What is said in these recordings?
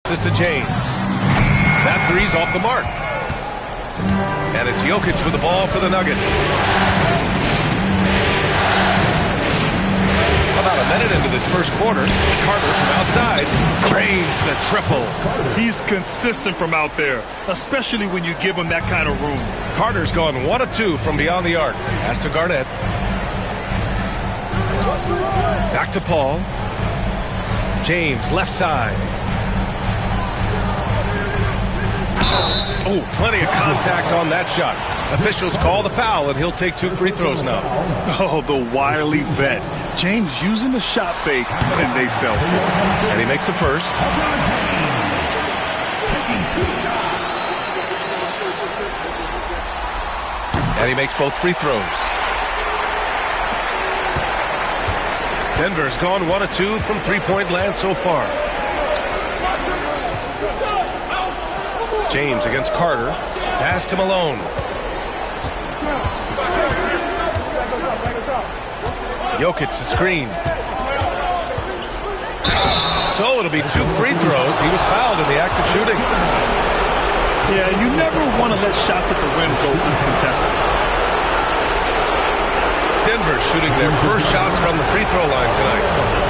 passes to James. That three's off the mark. And it's Jokic with the ball for the Nuggets. About a minute into this first quarter, Carter from outside drains the triple. He's consistent from out there, especially when you give him that kind of room. Carter's gone 1 of 2 from beyond the arc. Pass to Garnett. Back to Paul. James, left side. Oh, plenty of contact on that shot. Officials call the foul, and he'll take 2 free throws now. Oh, the wily vet. James using the shot fake, and they fell for it. And he makes the first. And he makes both free throws. Denver's gone 1 of 2 from three-point land so far. James against Carter. Pass to Malone. Jokic the screen. So it'll be 2 free throws. He was fouled in the act of shooting. Yeah, you never want to let shots at the rim go uncontested. Denver shooting their first shots from the free throw line tonight.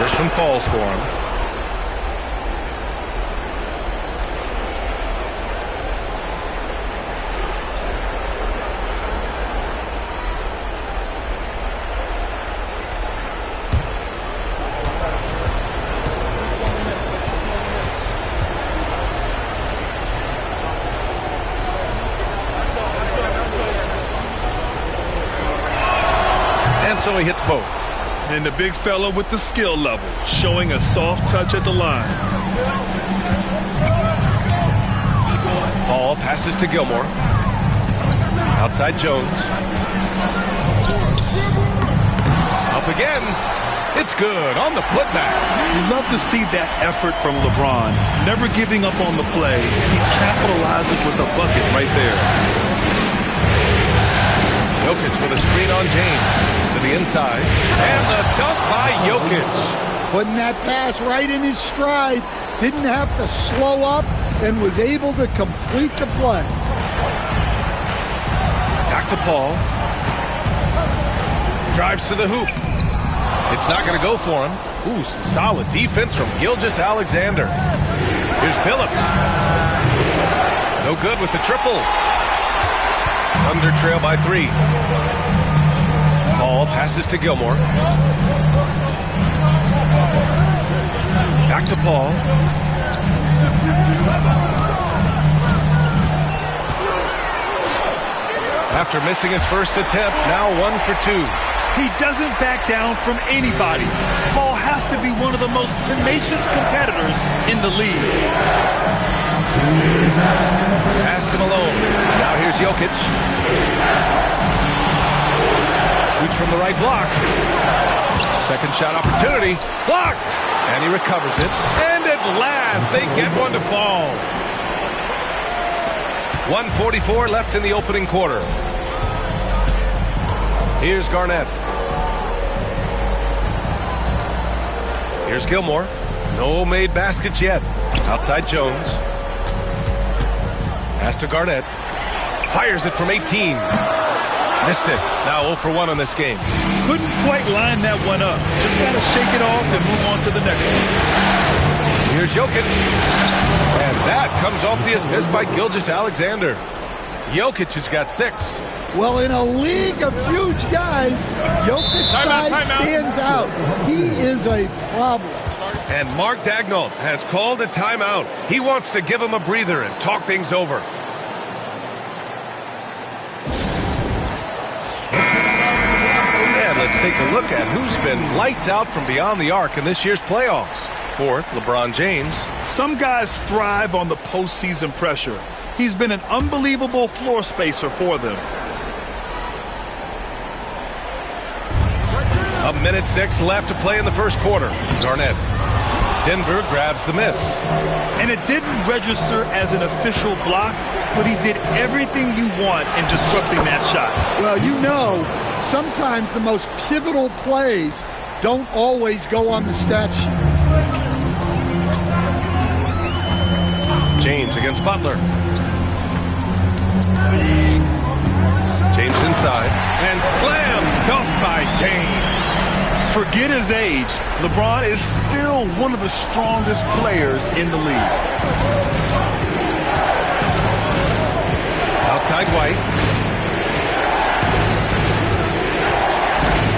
First one falls for him. So he hits both. And the big fella with the skill level, showing a soft touch at the line. Paul passes to Gilmore. Outside Jones. Up again. It's good on the putback. You love to see that effort from LeBron. Never giving up on the play. He capitalizes with a bucket right there. Jokic with a screen on James. To the inside. And the dunk by Jokic. Putting that pass right in his stride. Didn't have to slow up and was able to complete the play. Back to Paul. Drives to the hoop. It's not going to go for him. Ooh, some solid defense from Gilgeous-Alexander. Here's Billups. No good with the triple. Thunder trail by 3. Paul passes to Gilmore. Back to Paul. After missing his first attempt, now 1 for 2. He doesn't back down from anybody. Paul has to be one of the most tenacious competitors in the league. Pass to Malone. Now here's Jokic. Shoots from the right block. Second shot opportunity. Blocked. And he recovers it. And at last, they get one to fall. 1:44 left in the opening quarter. Here's Garnett. Here's Gilmore. No made baskets yet. Outside Jones. Pass to Garnett. Fires it from 18. Missed it. Now 0 for 1 on this game. Couldn't quite line that one up. Just got to shake it off and move on to the next one. Here's Jokic. And that comes off the assist by Gilgeous-Alexander. Jokic has got 6. Well, in a league of huge guys, Jokic's size stands out. He is a problem. And Mark Daigneault has called a timeout. He wants to give him a breather and talk things over. And let's take a look at who's been lights out from beyond the arc in this year's playoffs. Fourth, LeBron James. Some guys thrive on the postseason pressure. He's been an unbelievable floor spacer for them. minute 6 left to play in the first quarter. Garnett. Denver grabs the miss. And it didn't register as an official block, but he did everything you want in disrupting that shot. Well, you know, sometimes the most pivotal plays don't always go on the stat sheet. James against Butler. James inside. And slam dunk by James. Forget his age. LeBron is still one of the strongest players in the league. Outside White.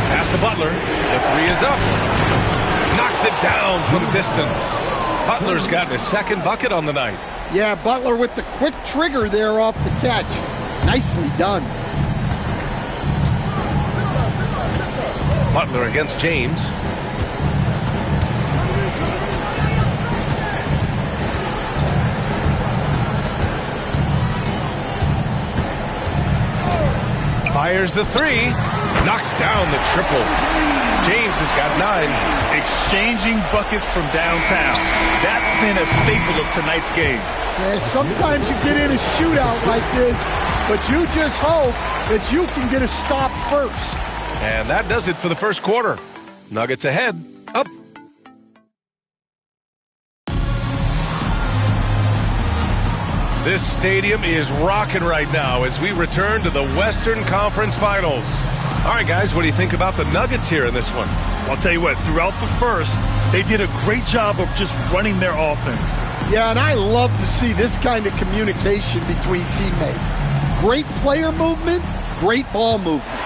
Pass to Butler. The three is up. Knocks it down from distance. Butler's gotten his second bucket on the night. Yeah, Butler with the quick trigger there off the catch. Nicely done. Butler against James. Fires the three. Knocks down the triple. James has got 9. Exchanging buckets from downtown. That's been a staple of tonight's game. Yeah, sometimes you get in a shootout like this, but you just hope that you can get a stop first. And that does it for the first quarter. Nuggets ahead. Up. This stadium is rocking right now as we return to the Western Conference Finals. All right, guys, what do you think about the Nuggets here in this one? I'll tell you what, throughout the first, they did a great job of just running their offense. Yeah, and I love to see this kind of communication between teammates. Great player movement, great ball movement.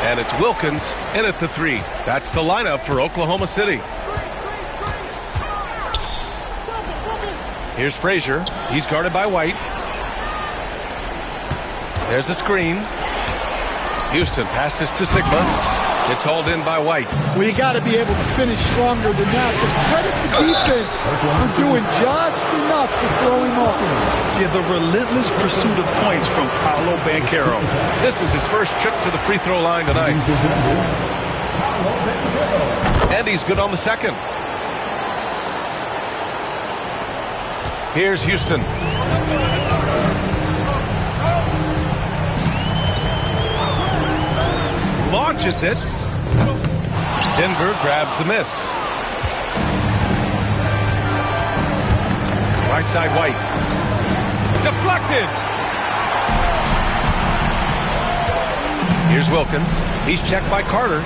And it's Wilkins in at the 3. That's the lineup for Oklahoma City. Here's Frazier. He's guarded by White. There's a screen. Houston passes to Sigma. It's hauled in by White. Well, you got to be able to finish stronger than that. But credit the defense for doing just enough to throw him off. Yeah, the relentless pursuit of points from Paolo Banchero. This is his first trip to the free throw line tonight. And he's good on the second. Here's Houston. Launches it. Denver grabs the miss. Right side White. Deflected. Here's Wilkins. He's checked by Carter.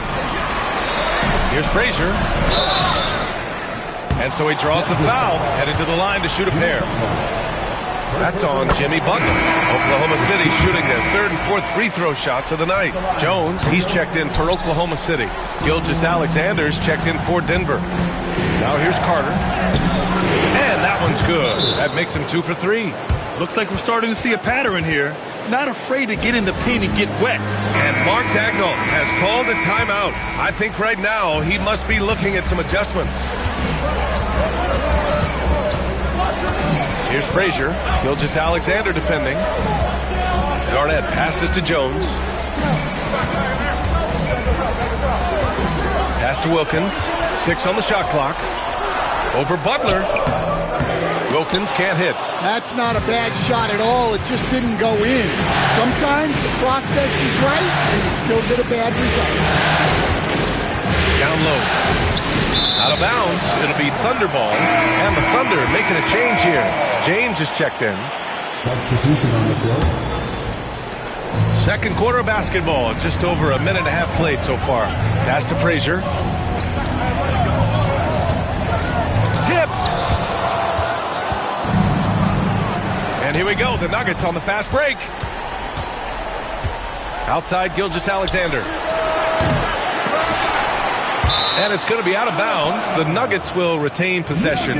Here's Frazier. And so he draws the foul, headed to the line to shoot a pair. That's on Jimmy Butler. Oklahoma City shooting their 3rd and 4th free throw shots of the night. Jones, he's checked in for Oklahoma City. Gilgeous-Alexander's checked in for Denver. Now here's Carter. And that one's good. That makes him 2 for 3. Looks like we're starting to see a pattern here. Not afraid to get in the paint and get wet. And Mark Daigneault has called a timeout. I think right now he must be looking at some adjustments. Here's Frazier. Gilgeous-Alexander defending. Garnett passes to Jones. Pass to Wilkins. 6 on the shot clock. Over Butler. Wilkins can't hit. That's not a bad shot at all. It just didn't go in. Sometimes the process is right, and you still get a bad result. Down low. Out of bounds. It'll be Thunderball. And the Thunder making a change here. James is checked in. Substitution on the floor. Second quarter of basketball. Just over a minute and a half played so far. Pass to Frazier. Tipped. And here we go. The Nuggets on the fast break. Outside Gilgeous-Alexander. And it's going to be out of bounds. The Nuggets will retain possession.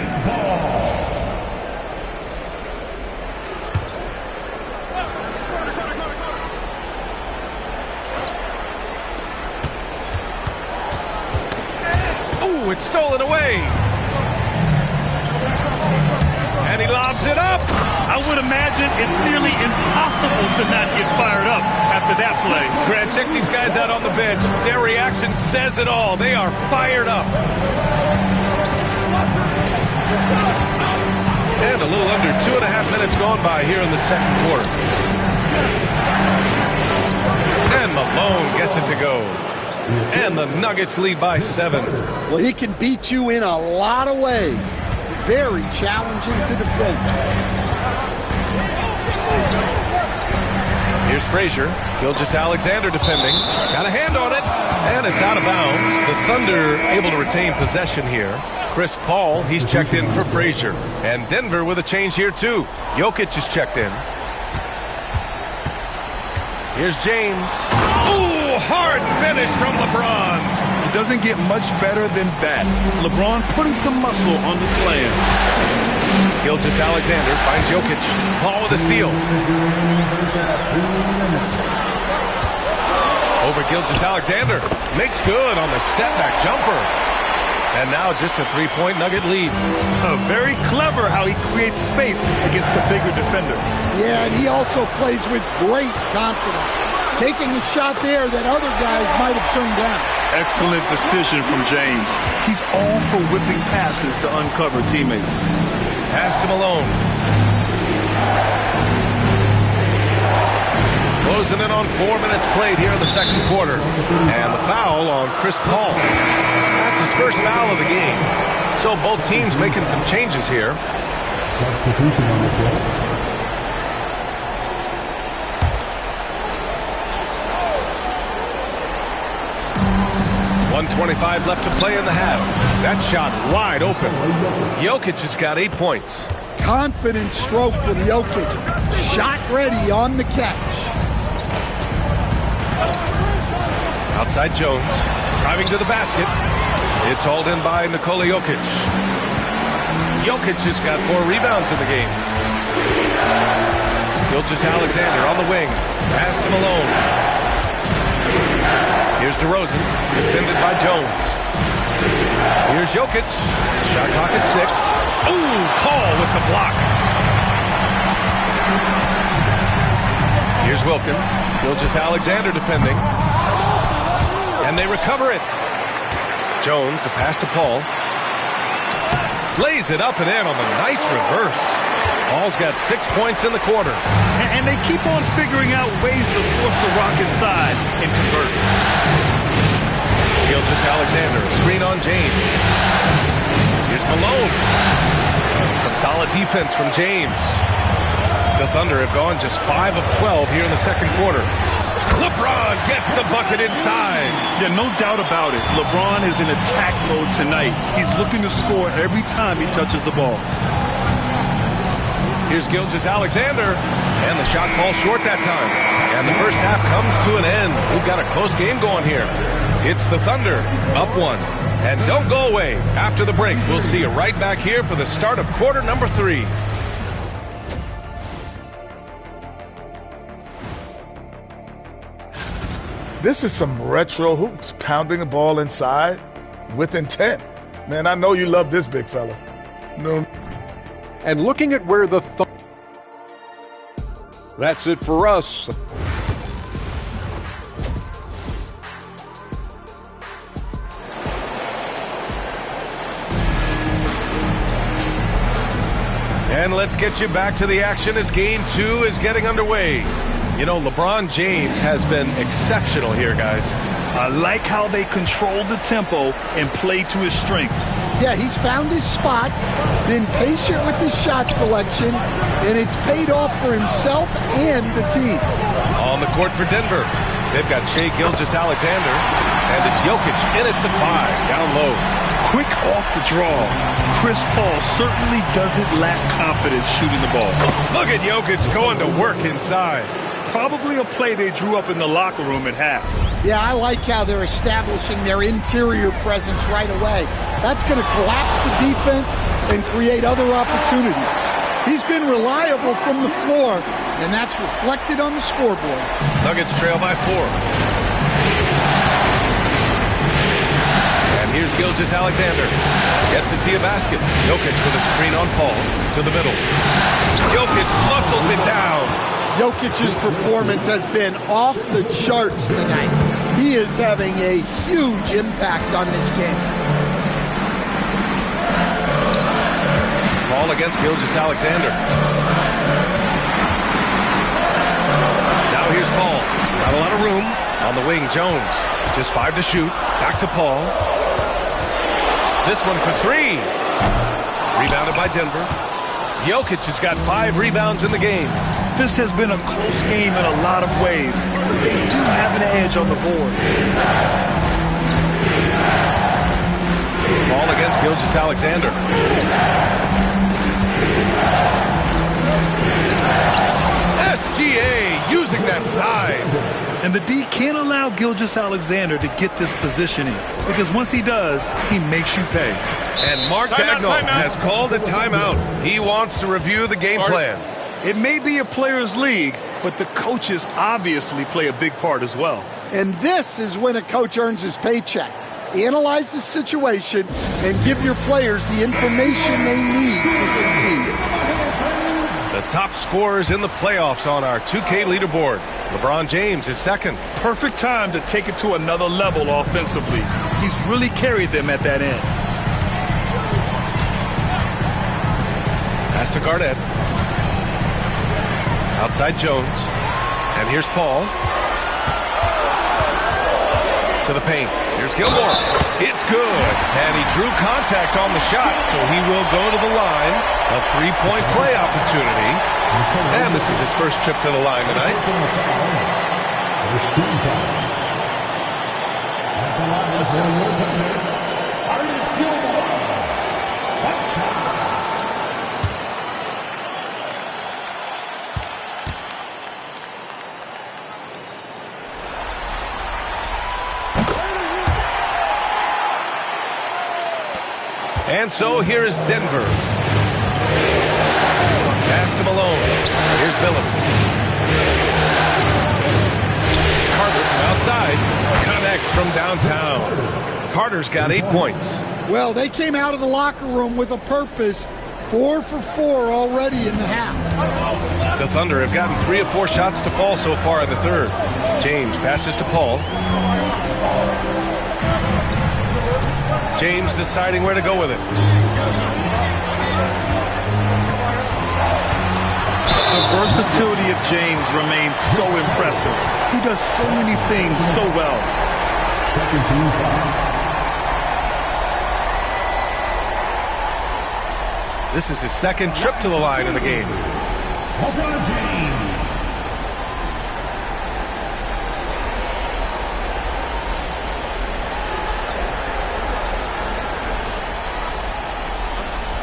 Oh, it's stolen away. And he lobs it up. I would imagine it's nearly impossible to not get fired up after that play. Grant, check these guys out on the bench. Their reaction says it all. They are fired up. And a little under 2.5 minutes gone by here in the second quarter. And Malone gets it to go. And the Nuggets lead by 7. Well, he can beat you in a lot of ways. Very challenging to defend. Here's Frazier. Gilgeous-Alexander defending. Got a hand on it. And it's out of bounds. The Thunder able to retain possession here. Chris Paul, he's checked in for Frazier. And Denver with a change here too. Jokic is checked in. Here's James. Ooh, hard finish from LeBron. It doesn't get much better than that. LeBron putting some muscle on the slam. Gilgeous-Alexander finds Jokic. Paul with a steal. Over Gilgeous-Alexander. Makes good on the step-back jumper. And now just a three-point Nugget lead. Very clever how he creates space against the bigger defender. Yeah, and he also plays with great confidence. Taking a shot there that other guys might have turned down. Excellent decision from James. He's all for whipping passes to uncover teammates. Pass to Malone. Closing in on 4 minutes played here in the second quarter. And the foul on Chris Paul. That's his first foul of the game. So both teams making some changes here. Substitution on the play. 1:25 left to play in the half. That shot wide open. Jokic has got 8 points. Confident stroke from Jokic. Shot ready on the catch. Outside Jones. Driving to the basket. It's hauled in by Nikola Jokic. Jokic has got 4 rebounds in the game. Gilgeous-Alexander on the wing. Pass to Malone. Here's DeRozan, defended by Jones. Here's Jokic. Shot clock at 6. Ooh, Paul with the block. Here's Wilkins. Gilgeous-Alexander defending. And they recover it. Jones, the pass to Paul. Lays it up and in on the nice reverse. Paul's got 6 points in the quarter. And they keep on figuring out ways to force the Rock inside and convert. Gilgeous-Alexander, screen on James. Here's Malone. Some solid defense from James. The Thunder have gone just 5 of 12 here in the second quarter. LeBron gets the bucket inside. Yeah, no doubt about it. LeBron is in attack mode tonight. He's looking to score every time he touches the ball. Here's Gilgeous-Alexander, and the shot falls short that time. And the first half comes to an end. We've got a close game going here. It's the Thunder, up 1. And don't go away. After the break, we'll see you right back here for the start of quarter number 3. This is some retro hoops, pounding the ball inside with intent. Man, I know you love this big fella. No. And looking at where the that's it for us. And let's get you back to the action as game 2 is getting underway. You know, LeBron James has been exceptional here, guys. I like how they control the tempo and play to his strengths. Yeah, he's found his spots, been patient with his shot selection, and it's paid off for himself and the team. On the court for Denver, they've got Shai Gilgeous-Alexander, and it's Jokic in at the 5, down low. Quick off the draw. Chris Paul certainly doesn't lack confidence shooting the ball. Look at Jokic going to work inside. Probably a play they drew up in the locker room at half. Yeah, I like how they're establishing their interior presence right away. That's going to collapse the defense and create other opportunities. He's been reliable from the floor, and that's reflected on the scoreboard. Nuggets trail by 4. And Here's Gilgeous-Alexander. Yet to see a basket. Jokic with a screen on Paul to the middle. Jokic muscles it down. Jokic's performance has been off the charts tonight. He is having a huge impact on this game. Paul against Gilgeous-Alexander. Now here's Paul. Not a lot of room. On the wing, Jones. Just 5 to shoot. Back to Paul. This one for 3. Rebounded by Denver. Jokic has got 5 rebounds in the game. This has been a close game in a lot of ways, but they do have an edge on the board. Paul against Gilgeous-Alexander. SGA using that size. And the D can't allow Gilgeous-Alexander to get this positioning, because once he does, he makes you pay. And Mark Daigneault has called a timeout. He wants to review the game plan. It may be a players' league, but the coaches obviously play a big part as well. And this is when a coach earns his paycheck. Analyze the situation and give your players the information they need to succeed. The top scorers in the playoffs on our 2K leaderboard. LeBron James is second. Perfect time to take it to another level offensively. He's really carried them at that end. Pass to Garnett. Outside Jones. And here's Paul. To the paint. Here's Gilmore. It's good. And he drew contact on the shot, so he will go to the line. A 3-point play opportunity. And this is his first trip to the line tonight. First team foul. At the line of Artis Gilmore. One shot. And so here is Denver. Pass to Malone. Here's Billups. Carter from outside. Connects from downtown. Carter's got 8 points. Well, they came out of the locker room with a purpose. 4 for 4 already in the half. The Thunder have gotten 3 of 4 shots to fall so far in the third. James passes to Paul. James deciding where to go with it. The versatility of James remains so impressive. He does so many things so well. Second team foul. This is his second trip to the line in the game. LeBron James.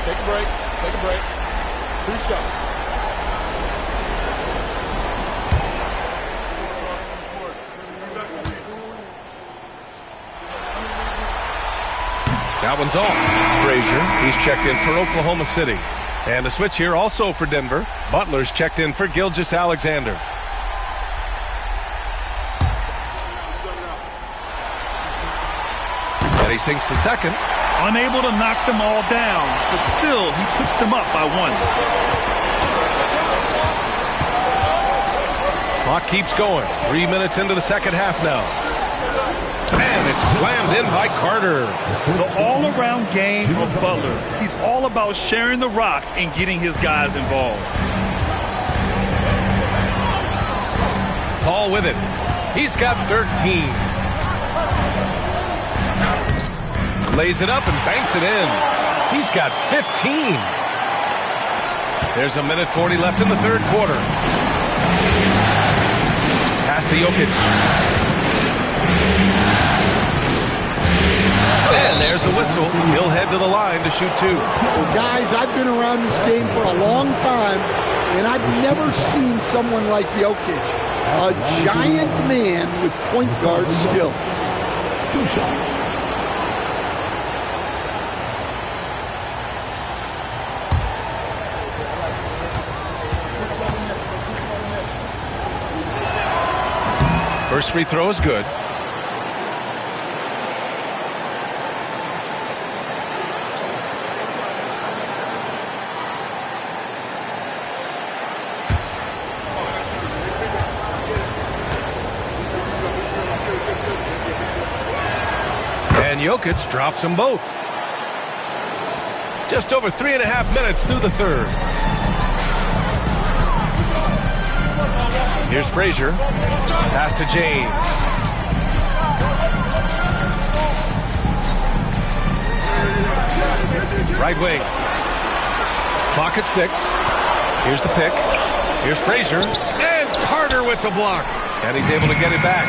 Take a break. Take a break. 2 shots. That one's off. Frazier, he's checked in for Oklahoma City. And a switch here also for Denver. Butler's checked in for Gilgeous-Alexander. And he sinks the second. Unable to knock them all down, but still, he puts them up by 1. Clock keeps going. 3 minutes into the second half now. And it's slammed in by Carter. The all-around game of Butler. He's all about sharing the rock and getting his guys involved. Paul with it. He's got 13. Lays it up and banks it in. He's got 15. There's a minute 40 left in the third quarter. Pass to Jokic. And there's a whistle. He'll head to the line to shoot 2. Well, guys, I've been around this game for a long time, and I've never seen someone like Jokic. A giant man with point guard skills. 2 shots. First free throw is good. And Jokic drops them both. Just over 3.5 minutes through the third. Here's Frazier. Pass to James. Right wing. Clock at 6. Here's the pick. Here's Frazier. And Carter with the block. And he's able to get it back.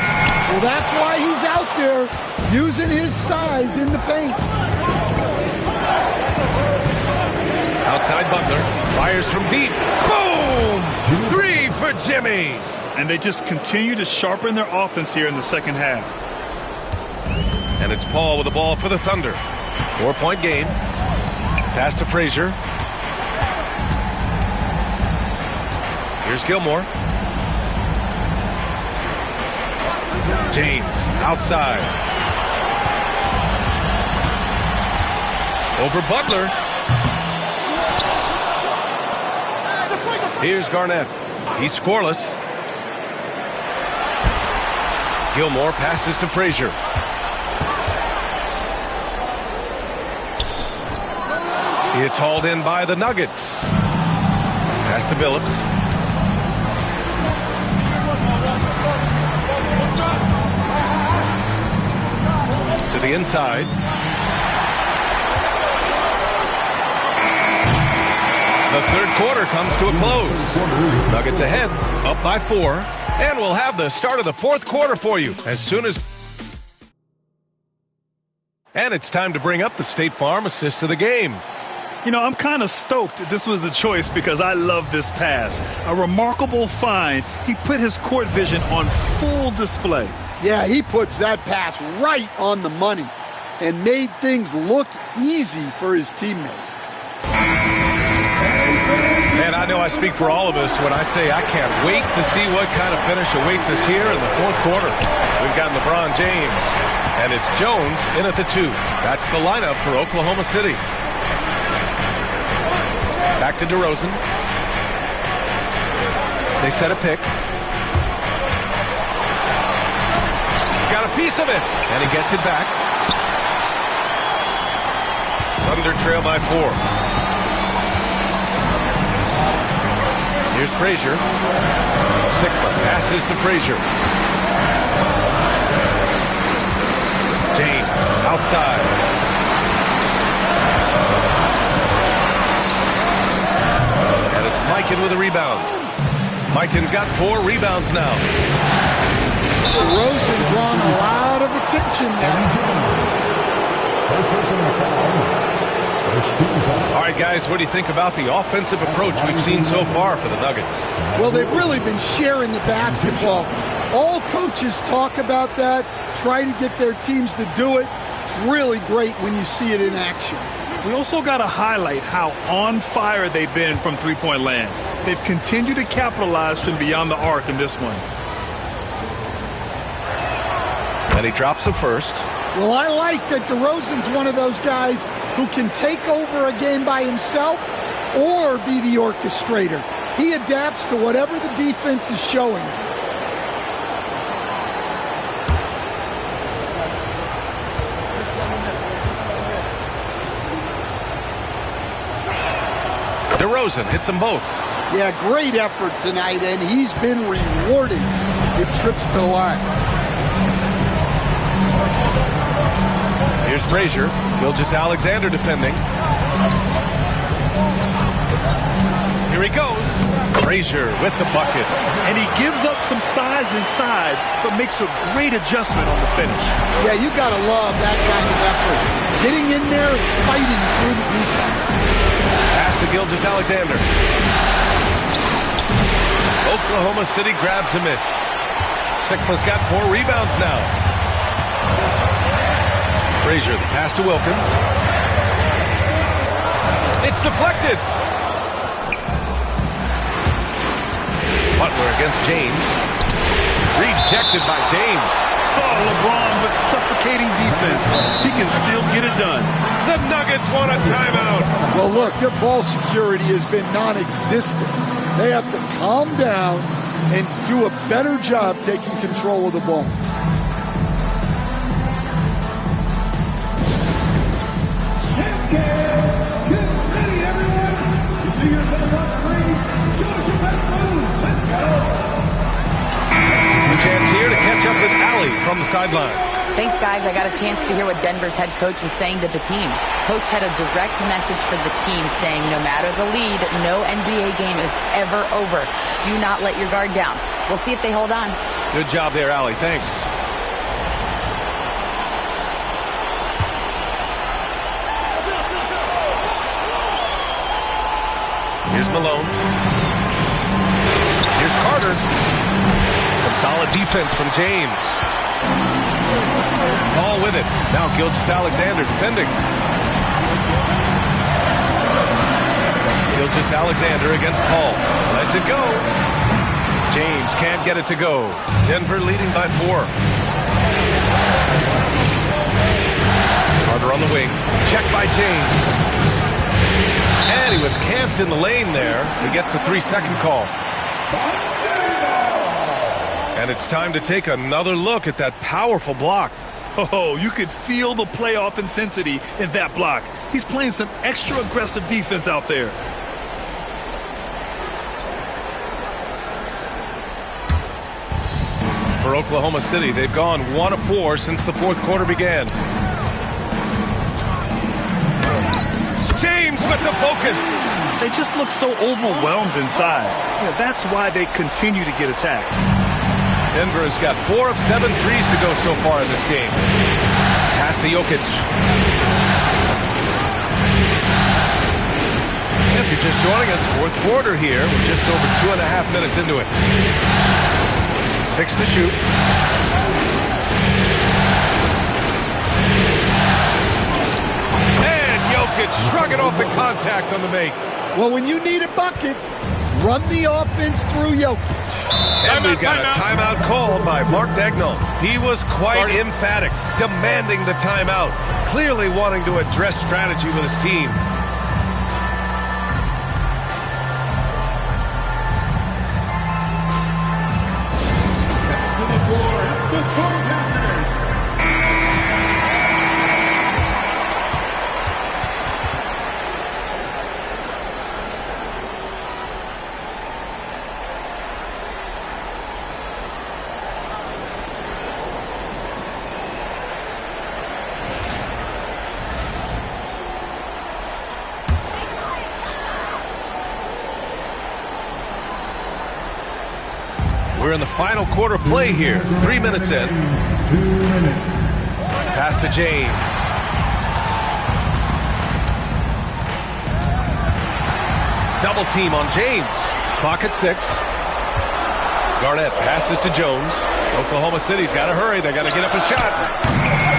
Well, that's why he's out there using his size in the paint. Outside Butler. Fires from deep. Boom! 3 for Jimmy. And they just continue to sharpen their offense here in the second half. And it's Paul with the ball for the Thunder. 4-point game. Pass to Frazier. Here's Gilmore. James outside. Over Butler. Here's Garnett. He's scoreless. Gilmore passes to Frazier. It's hauled in by the Nuggets. Pass to Billups. To the inside. The third quarter comes to a close. Nuggets ahead, up by 4. And we'll have the start of the fourth quarter for you as soon as... And it's time to bring up the State Farm assist of the game. You know, I'm kind of stoked that this was a choice because I love this pass. A remarkable find. He put his court vision on full display. Yeah, he puts that pass right on the money and made things look easy for his teammate. And I know I speak for all of us when I say I can't wait to see what kind of finish awaits us here in the fourth quarter. We've got LeBron James, and it's Jones in at the 2. That's the lineup for Oklahoma City. Back to DeRozan. They set a pick. Got a piece of it, and he gets it back. Thunder trail by 4. Here's Frazier. Sikma passes to Frazier. James outside. And it's Mikan with a rebound. Mikan's got 4 rebounds now. DeRozan drawing a lot of attention there. All right, guys, what do you think about the offensive approach we've seen so far for the Nuggets? Well, they've really been sharing the basketball. All coaches talk about that, try to get their teams to do it. It's really great when you see it in action. We also got to highlight how on fire they've been from three-point land. They've continued to capitalize from beyond the arc in this one. And he drops the first. Well, I like that DeRozan's one of those guys who can take over a game by himself or be the orchestrator. He adapts to whatever the defense is showing him. DeRozan hits them both. Yeah, great effort tonight, and he's been rewarded with trips to the line. Here's Frazier. Gilgeous-Alexander defending. Here he goes. Frazier with the bucket. And he gives up some size inside, but makes a great adjustment on the finish. Yeah, you got to love that kind of effort. Getting in there and fighting through the defense. Pass to Gilgeous-Alexander. Oklahoma City grabs a miss. Sikma's got 4 rebounds now. Frazier, the pass to Wilkins. It's deflected. Butler against James. Rejected by James. Oh, LeBron with suffocating defense. He can still get it done. The Nuggets want a timeout. Well, look, their ball security has been non-existent. They have to calm down and do a better job taking control of the ball. from the sideline. Thanks, guys. I got a chance to hear what Denver's head coach was saying to the team. Coach had a direct message for the team saying no matter the lead, no NBA game is ever over. Do not let your guard down. We'll see if they hold on. Good job there, Allie. Thanks. Here's Malone. Here's Carter. Some solid defense from James. Paul with it. Now Gilgeous-Alexander defending. Gilgeous-Alexander against Paul. Lets it go. James can't get it to go. Denver leading by 4. Carter on the wing. Check by James. And he was camped in the lane there. He gets a 3-second call. And it's time to take another look at that powerful block. Oh, you could feel the playoff intensity in that block. He's playing some extra aggressive defense out there. For Oklahoma City, they've gone 1 of 4 since the fourth quarter began. James with the focus. They just look so overwhelmed inside. Yeah, that's why they continue to get attacked. Denver has got 4 of 7 threes to go so far in this game. Pass to Jokic. If you're just joining us, fourth quarter here. We're just over 2.5 minutes into it. 6 to shoot. And Jokic shrugging off the contact on the make. Well, when you need a bucket, run the offense through Jokic. And we've got a timeout called by Mark Daigneault. He was quite emphatic, demanding the timeout, clearly wanting to address strategy with his team. We're in the final quarter play here. 3 minutes in. 2 minutes. Pass to James. Double team on James. Clock at 6. Garnett passes to Jones. Oklahoma City's got to hurry. They got to get up a shot.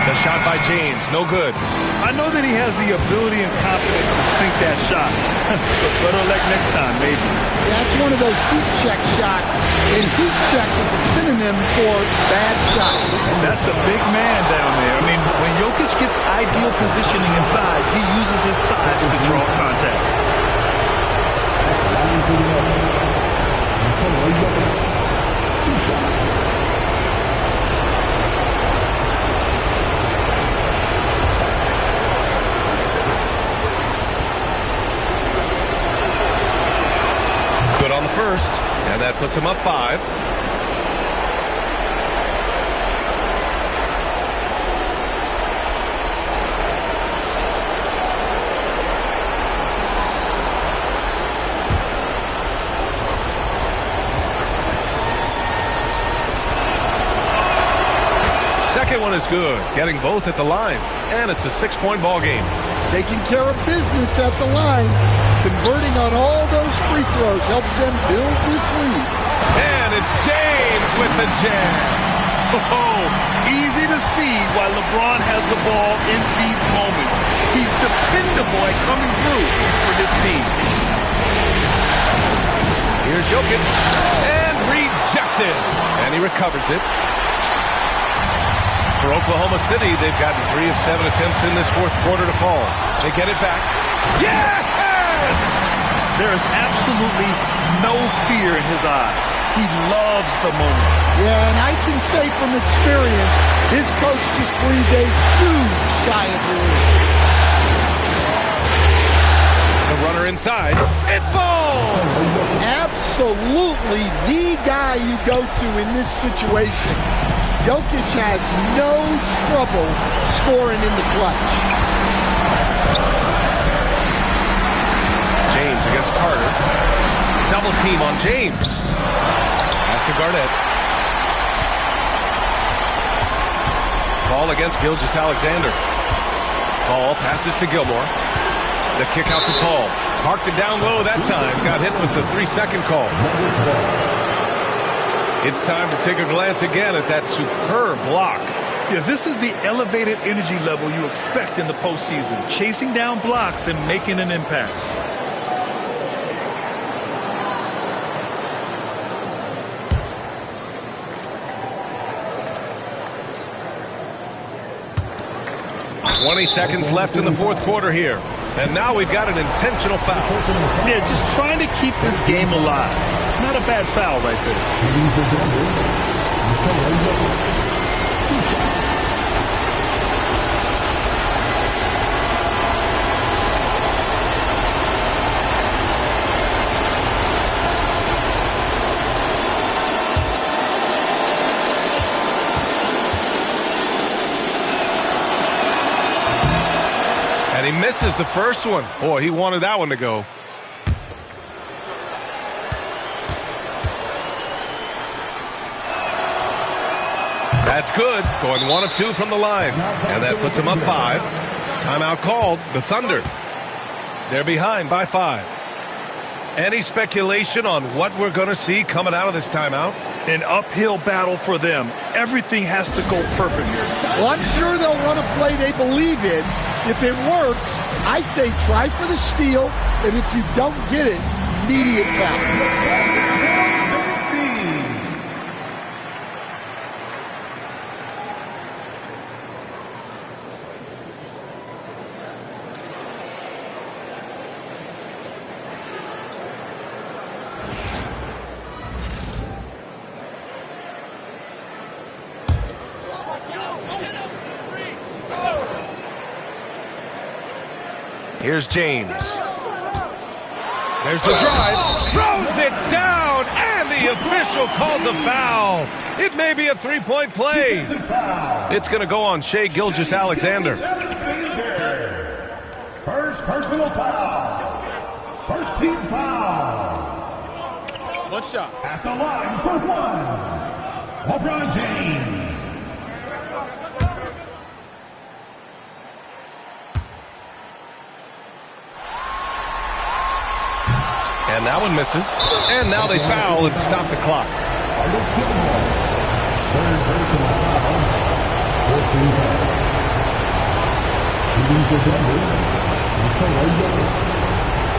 The shot by James, no good. I know that he has the ability and confidence to sink that shot. But better luck next time, maybe. That's one of those heat check shots, and heat check is a synonym for bad shot. That's a big man down there. I mean, when Jokic gets ideal positioning inside, he uses his size to draw contact. Two shots. Good on the first, and that puts him up 5. Second one is good, getting both at the line, and it's a 6-point ball game. Taking care of business at the line, converting on all those free throws helps them build this lead. And it's James with the jam. Oh, easy to see why LeBron has the ball in these moments. He's dependable at coming through for this team. Here's Jokic, and rejected. And he recovers it. For Oklahoma City, they've gotten 3 of 7 attempts in this fourth quarter to fall. They get it back. Yes! There is absolutely no fear in his eyes. He loves the moment. Yeah, and I can say from experience, his coach just breathed a huge sigh of relief. The runner inside. It falls! Absolutely the guy you go to in this situation. Jokic has no trouble scoring in the clutch. James against Carter. Double team on James. Pass to Garnett. Ball against Gilgeous-Alexander. Paul passes to Gilmore. The kick out to Paul. Parked it down low that time. Got hit with the 3-second call. It's time to take a glance again at that superb block. Yeah, this is the elevated energy level you expect in the postseason. Chasing down blocks and making an impact. "20 seconds left in the fourth quarter here. And now we've got an intentional foul. Yeah, just trying to keep this game alive. Not a bad foul right And he misses the first one. Boy, he wanted that one to go. That's good. Going 1 of 2 from the line. And that puts him up 5. Timeout called. The Thunder. They're behind by 5. Any speculation on what we're going to see coming out of this timeout? An uphill battle for them. Everything has to go perfect here. Well, I'm sure they'll run a play they believe in. If it works, I say try for the steal, and if you don't get it, immediate foul. Here's James. There's the drive. Throws it down, and the official calls a foul. It may be a three-point play. It's going to go on Shai Gilgeous-Alexander. First personal foul. First team foul. One shot. At the line for 1. LeBron James. And that one misses. And now they foul and stop the clock. Third personal foul. First team foul. Shooting for Denver. Nikola Jokic.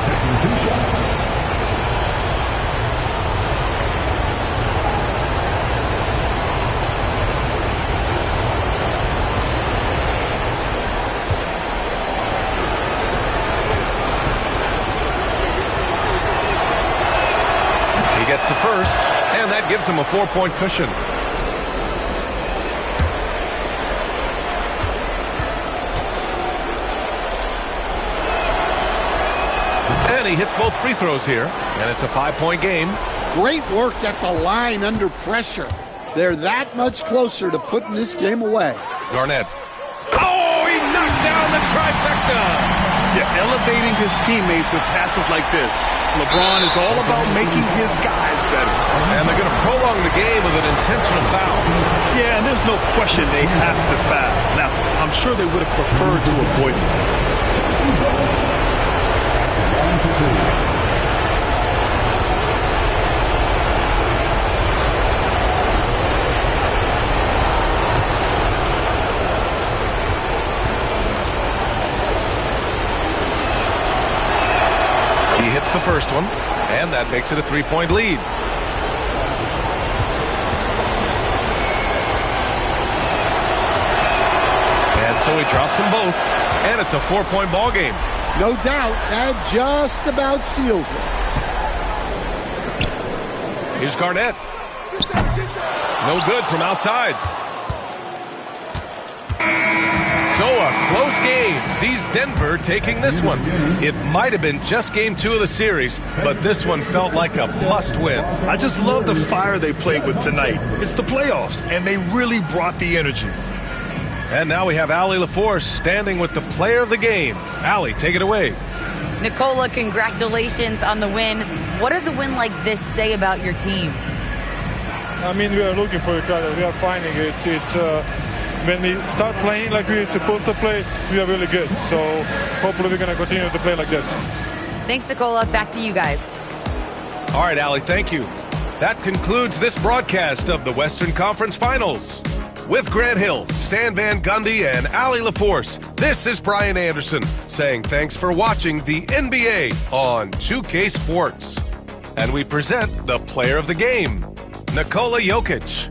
Taking 2 shots. Gets the first, and that gives him a 4-point cushion. And he hits both free throws here, and it's a 5-point game. Great work at the line under pressure. They're that much closer to putting this game away. Garnett. Oh, he knocked down the trifecta. Yeah, elevating his teammates with passes like this. LeBron is all about making his guys better. And they're going to prolong the game with an intentional foul. Yeah, and there's no question they have to foul. Now, I'm sure they would have preferred to avoid it. He hits the first one, and that makes it a 3-point lead. And so he drops them both, and it's a 4-point ball game. No doubt, that just about seals it. Here's Garnett. No good from outside. So So a close game sees Denver taking this one. It might have been just game 2 of the series, but this one felt like a must-win. I just love the fire they played with tonight. It's the playoffs, and they really brought the energy. And now we have Allie LaForce standing with the player of the game. Allie, take it away. Nikola, congratulations on the win. What does a win like this say about your team? I mean, we are looking for each other. We are finding it. When we start playing like we're supposed to play, we are really good. So hopefully we're going to continue to play like this. Thanks, Nikola. Back to you guys. All right, Allie, thank you. That concludes this broadcast of the Western Conference Finals. With Grant Hill, Stan Van Gundy, and Allie LaForce, this is Brian Anderson saying thanks for watching the NBA on 2K Sports. And we present the player of the game, Nikola Jokic.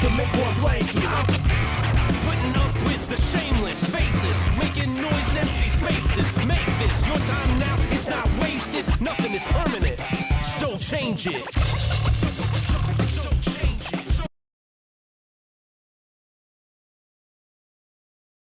to make one blanket. I'm putting up with the shameless faces, making noise, empty spaces. Make this your time now, it's not wasted. Nothing is permanent, so change it.